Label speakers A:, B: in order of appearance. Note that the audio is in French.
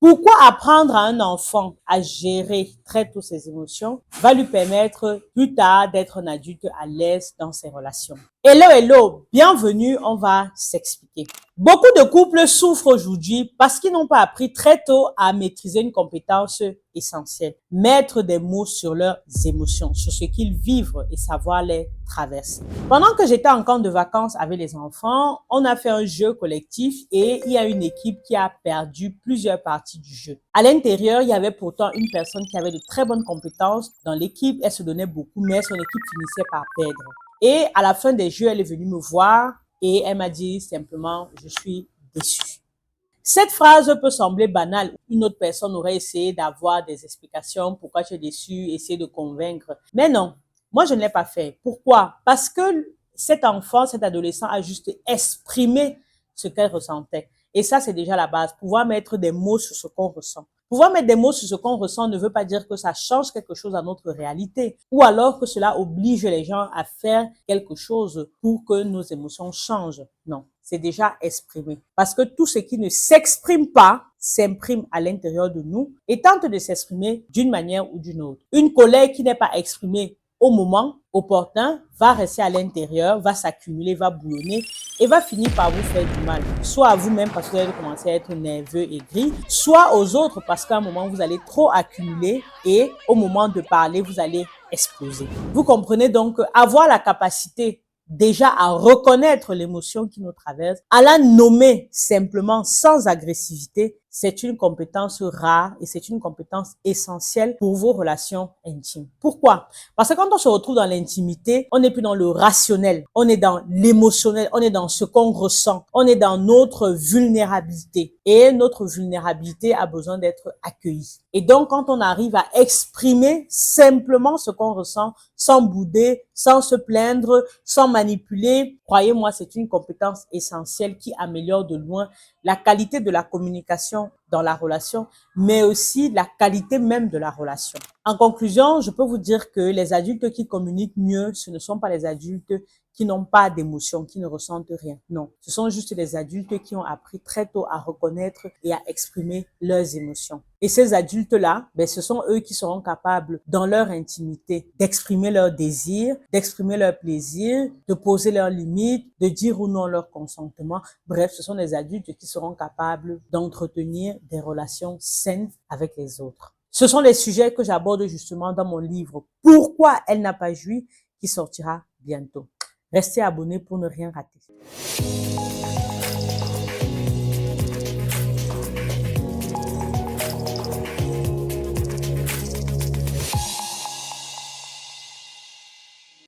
A: Pourquoi apprendre à un enfant à gérer très tôt ses émotions va lui permettre plus tard d'être un adulte à l'aise dans ses relations. Hello, bienvenue, on va s'expliquer. Beaucoup de couples souffrent aujourd'hui parce qu'ils n'ont pas appris très tôt à maîtriser une compétence essentielle. Mettre des mots sur leurs émotions, sur ce qu'ils vivent et savoir les traverser. Pendant que j'étais en camp de vacances avec les enfants, on a fait un jeu collectif et il y a une équipe qui a perdu plusieurs parties du jeu. À l'intérieur, il y avait pourtant une personne qui avait de très bonnes compétences dans l'équipe. Elle se donnait beaucoup, mais son équipe finissait par perdre. Et à la fin des jeux, elle est venue me voir et elle m'a dit simplement, je suis déçue. Cette phrase peut sembler banale. Une autre personne aurait essayé d'avoir des explications, pourquoi tu es déçue, essayer de convaincre. Mais non, moi je ne l'ai pas fait. Pourquoi? Parce que cet enfant, cet adolescent a juste exprimé ce qu'elle ressentait. Et ça, c'est déjà la base. Pouvoir mettre des mots sur ce qu'on ressent. Pouvoir mettre des mots sur ce qu'on ressent ne veut pas dire que ça change quelque chose à notre réalité ou alors que cela oblige les gens à faire quelque chose pour que nos émotions changent. Non, c'est déjà exprimé. Parce que tout ce qui ne s'exprime pas s'imprime à l'intérieur de nous et tente de s'exprimer d'une manière ou d'une autre. Une colère qui n'est pas exprimée au moment opportun va rester à l'intérieur, va s'accumuler, va bouillonner et va finir par vous faire du mal. Soit à vous-même parce que vous allez commencer à être nerveux et gris, soit aux autres parce qu'à un moment, vous allez trop accumuler et au moment de parler, vous allez exploser. Vous comprenez donc avoir la capacité déjà à reconnaître l'émotion qui nous traverse, à la nommer simplement sans agressivité, c'est une compétence rare et c'est une compétence essentielle pour vos relations intimes. Pourquoi? Parce que quand on se retrouve dans l'intimité, on n'est plus dans le rationnel, on est dans l'émotionnel, on est dans ce qu'on ressent, on est dans notre vulnérabilité. Et notre vulnérabilité a besoin d'être accueillie. Et donc, quand on arrive à exprimer simplement ce qu'on ressent, sans bouder, sans se plaindre, sans manipuler, croyez-moi, c'est une compétence essentielle qui améliore de loin la qualité de la communication dans la relation, mais aussi la qualité même de la relation. En conclusion, je peux vous dire que les adultes qui communiquent mieux, ce ne sont pas les adultes qui n'ont pas d'émotions, qui ne ressentent rien. Non, ce sont juste les adultes qui ont appris très tôt à reconnaître et à exprimer leurs émotions. Et ces adultes-là, ce sont eux qui seront capables, dans leur intimité, d'exprimer leurs désirs, d'exprimer leurs plaisirs, de poser leurs limites, de dire ou non leur consentement. Bref, ce sont des adultes qui seront capables d'entretenir des relations saines avec les autres. Ce sont les sujets que j'aborde justement dans mon livre « Pourquoi elle n'a pas joui ?» qui sortira bientôt. Restez abonnés pour ne rien rater.